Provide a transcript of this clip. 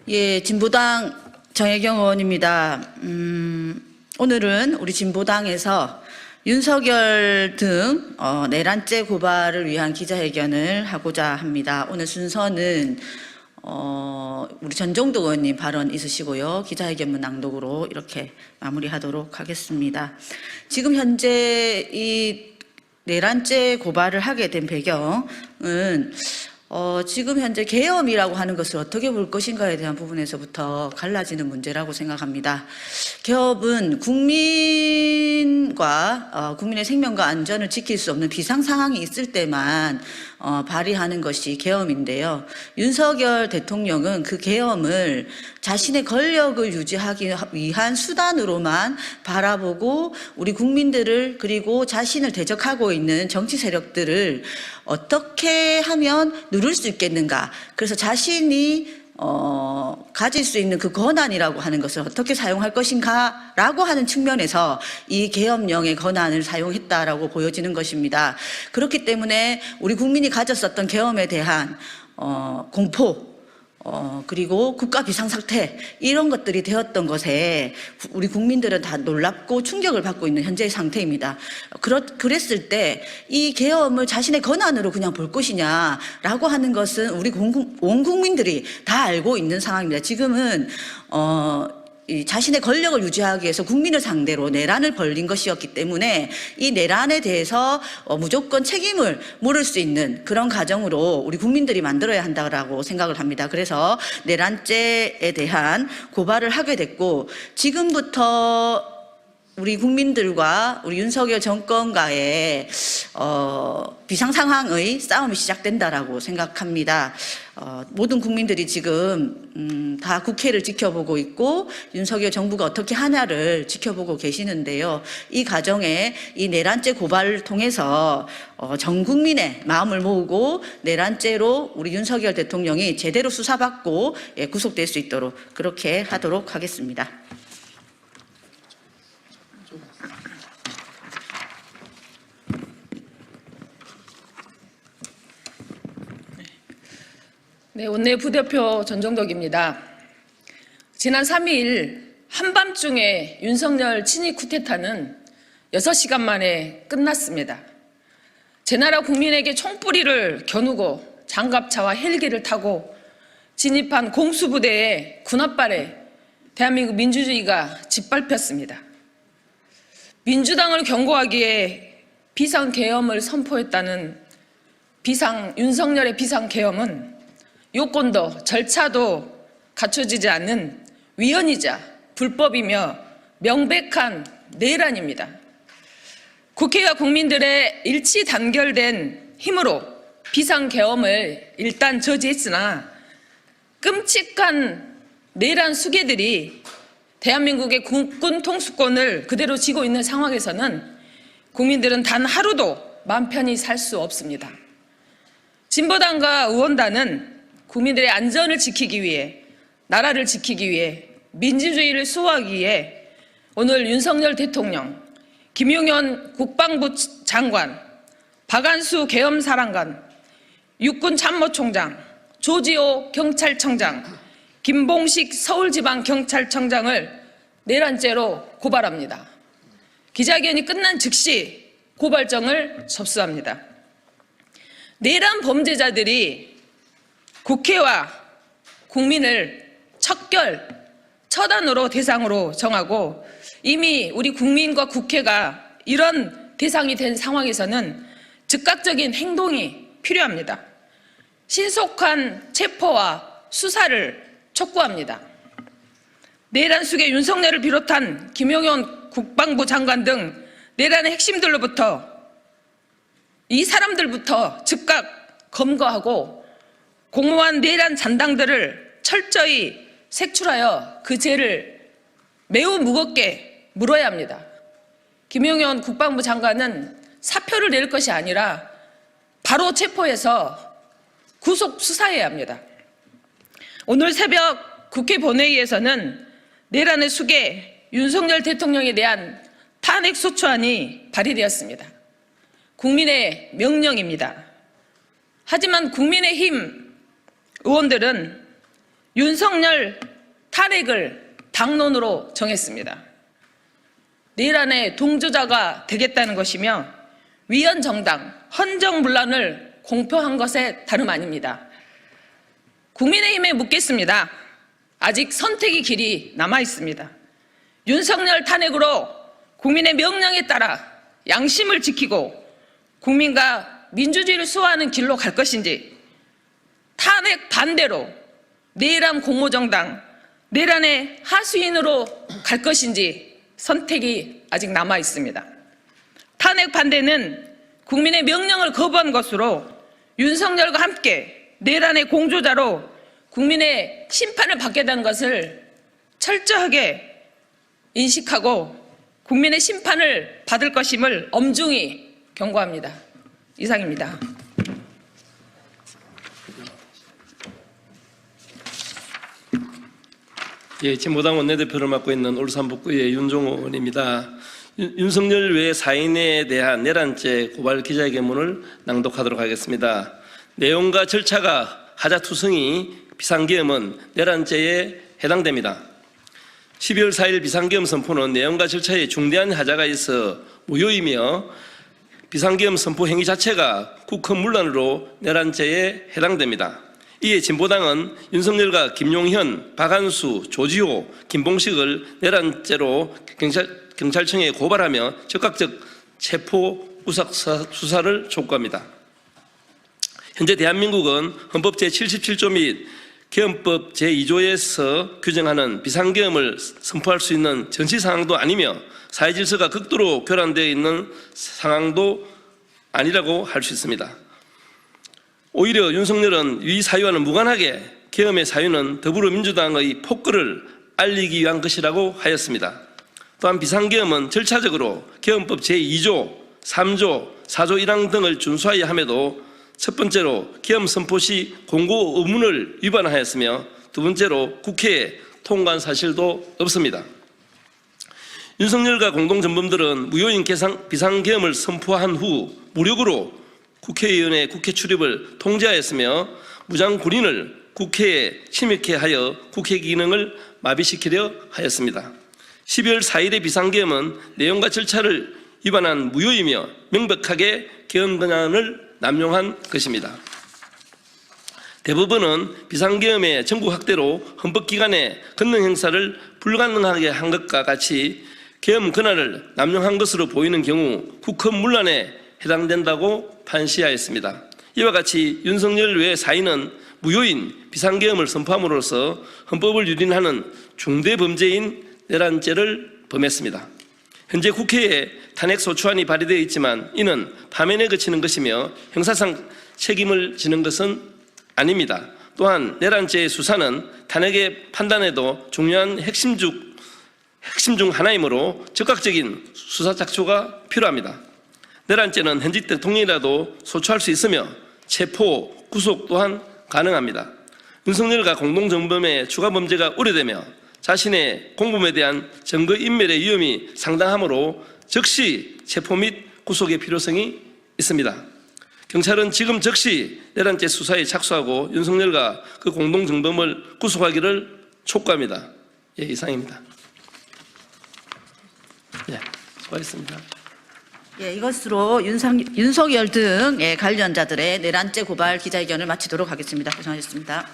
예, 진보당 정혜경 의원입니다. 오늘은 우리 진보당에서 윤석열 등 내란죄 고발을 위한 기자회견을 하고자 합니다. 오늘 순서는 우리 전종덕 의원님 발언 있으시고요. 기자회견문 낭독으로 이렇게 마무리하도록 하겠습니다. 지금 현재 이 내란죄 고발을 하게 된 배경은 지금 현재 계엄이라고 하는 것을 어떻게 볼 것인가에 대한 부분에서부터 갈라지는 문제라고 생각합니다. 계엄은 국민과 국민의 생명과 안전을 지킬 수 없는 비상 상황이 있을 때만 발휘하는 것이 계엄인데요. 윤석열 대통령은 그 계엄을 자신의 권력을 유지하기 위한 수단으로만 바라보고 우리 국민들을 그리고 자신을 대적하고 있는 정치 세력들을 어떻게 하면 누를 수 있겠는가. 그래서 자신이 가질 수 있는 그 권한이라고 하는 것을 어떻게 사용할 것인가 라고 하는 측면에서 이 계엄령의 권한을 사용했다라고 보여지는 것입니다. 그렇기 때문에 우리 국민이 가졌었던 계엄에 대한 공포 그리고 국가 비상사태 이런 것들이 되었던 것에 우리 국민들은 다 놀랍고 충격을 받고 있는 현재의 상태입니다. 그랬을 때 이 계엄을 자신의 권한으로 그냥 볼 것이냐라고 하는 것은 우리 온 국민들이 다 알고 있는 상황입니다. 지금은 자신의 권력을 유지하기 위해서 국민을 상대로 내란을 벌린 것이었기 때문에 이 내란에 대해서 무조건 책임을 물을 수 있는 그런 가정으로 우리 국민들이 만들어야 한다고 생각을 합니다. 그래서 내란죄에 대한 고발을 하게 됐고, 지금부터 우리 국민들과 우리 윤석열 정권과의 비상상황의 싸움이 시작된다라고 생각합니다. 모든 국민들이 지금 다 국회를 지켜보고 있고 윤석열 정부가 어떻게 하냐를 지켜보고 계시는데요. 이 과정에 이 내란죄 고발을 통해서 전 국민의 마음을 모으고 내란죄로 우리 윤석열 대통령이 제대로 수사받고 구속될 수 있도록 그렇게 하도록 하겠습니다. 네, 원내 부대표 전종덕입니다. 지난 3일 한밤중에 윤석열 친위 쿠데타는 6시간 만에 끝났습니다. 제 나라 국민에게 총뿌리를 겨누고 장갑차와 헬기를 타고 진입한 공수부대의 군합발에 대한민국 민주주의가 짓밟혔습니다. 민주당을 경고하기에 비상계엄을 선포했다는 윤석열의 비상계엄은 요건도 절차도 갖춰지지 않는 위헌이자 불법이며 명백한 내란입니다. 국회와 국민들의 일치 단결된 힘으로 비상계엄을 일단 저지했으나 끔찍한 내란 수괴들이 대한민국의 국군 통수권을 그대로 쥐고 있는 상황에서는 국민들은 단 하루도 마음 편히 살 수 없습니다. 진보당과 의원단은 국민들의 안전을 지키기 위해, 나라를 지키기 위해, 민주주의를 수호하기 위해 오늘 윤석열 대통령, 김용현 국방부 장관, 박안수 계엄사령관, 육군참모총장, 조지호 경찰청장, 김봉식 서울지방경찰청장을 내란죄로 고발합니다. 기자회견이 끝난 즉시 고발장을 접수합니다. 내란 범죄자들이 국회와 국민을 척결, 처단으로 대상으로 정하고 이미 우리 국민과 국회가 이런 대상이 된 상황에서는 즉각적인 행동이 필요합니다. 신속한 체포와 수사를 촉구합니다. 내란 수괴 윤석열을 비롯한 김용현 국방부 장관 등 내란의 핵심들로부터 이 사람들부터 즉각 검거하고 공모한 내란 잔당들을 철저히 색출하여 그 죄를 매우 무겁게 물어야 합니다. 김용현 국방부 장관은 사표를 낼 것이 아니라 바로 체포해서 구속 수사해야 합니다. 오늘 새벽 국회 본회의에서는 내란의 수괴 윤석열 대통령에 대한 탄핵소추안이 발의되었습니다. 국민의 명령입니다. 하지만 국민의힘 의원들은 윤석열 탄핵을 당론으로 정했습니다. 내일 안에 동조자가 되겠다는 것이며 위헌 정당, 헌정문란을 공표한 것에 다름 아닙니다. 국민의힘에 묻겠습니다. 아직 선택의 길이 남아 있습니다. 윤석열 탄핵으로 국민의 명령에 따라 양심을 지키고 국민과 민주주의를 수호하는 길로 갈 것인지, 탄핵 반대로 내란 공모정당, 내란의 하수인으로 갈 것인지 선택이 아직 남아 있습니다. 탄핵 반대는 국민의 명령을 거부한 것으로 윤석열과 함께 내란의 공조자로 국민의 심판을 받게 되는 것을 철저하게 인식하고 국민의 심판을 받을 것임을 엄중히 경고합니다. 이상입니다. 예, 진보당 원내대표를 맡고 있는 울산북구의 윤종호 의원입니다. 윤석열 외 4인에 대한 내란죄 고발 기자회견문을 낭독하도록 하겠습니다. 내용과 절차가 하자투성이 비상계엄은 내란죄에 해당됩니다. 12월 4일 비상계엄 선포는 내용과 절차에 중대한 하자가 있어 무효이며 비상계엄 선포 행위 자체가 국헌문란으로 내란죄에 해당됩니다. 이에 진보당은 윤석열과 김용현, 박한수, 조지호, 김봉식을 내란죄로 경찰청에 고발하며 적극적 체포 구속 수사를 촉구합니다. 현재 대한민국은 헌법 제77조 및 계엄법 제2조에서 규정하는 비상계엄을 선포할 수 있는 전시 상황도 아니며 사회질서가 극도로 교란되어 있는 상황도 아니라고 할 수 있습니다. 오히려 윤석열은 위 사유와는 무관하게 계엄의 사유는 더불어민주당의 폭거를 알리기 위한 것이라고 하였습니다. 또한 비상계엄은 절차적으로 계엄법 제2조, 3조, 4조 1항 등을 준수하여야 함에도 첫 번째로 계엄 선포 시 공고 의무를 위반하였으며 두 번째로 국회에 통과한 사실도 없습니다. 윤석열과 공동전범들은 무효인 비상계엄을 선포한 후 무력으로 국회의원의 국회 출입을 통제하였으며 무장군인을 국회에 침입케 하여 국회 기능을 마비시키려 하였습니다. 12월 4일의 비상계엄은 내용과 절차를 위반한 무효이며 명백하게 계엄 권한을 남용한 것입니다. 대법원은 비상계엄의 전국 확대로 헌법기관의 권능 행사를 불가능하게 한 것과 같이 계엄 권한을 남용한 것으로 보이는 경우 국헌문란에 해당된다고 판시하였습니다. 이와 같이 윤석열 외 4인은 무효인 비상계엄을 선포함으로써 헌법을 유린하는 중대범죄인 내란죄를 범했습니다. 현재 국회에 탄핵소추안이 발의되어 있지만 이는 파면에 그치는 것이며 형사상 책임을 지는 것은 아닙니다. 또한 내란죄의 수사는 탄핵의 판단에도 중요한 핵심 중 하나이므로 적극적인 수사 착수가 필요합니다. 내란죄는 현직 대통령이라도 소추할 수 있으며 체포, 구속 또한 가능합니다. 윤석열과 공동정범의 추가 범죄가 우려되며 자신의 공범에 대한 증거인멸의 위험이 상당하므로 즉시 체포 및 구속의 필요성이 있습니다. 경찰은 지금 즉시 내란죄 수사에 착수하고 윤석열과 그 공동정범을 구속하기를 촉구합니다. 예, 이상입니다. 예, 수고하셨습니다. 예, 이것으로 윤석열 등 관련자들의 내란죄 고발 기자회견을 마치도록 하겠습니다. 고생하셨습니다.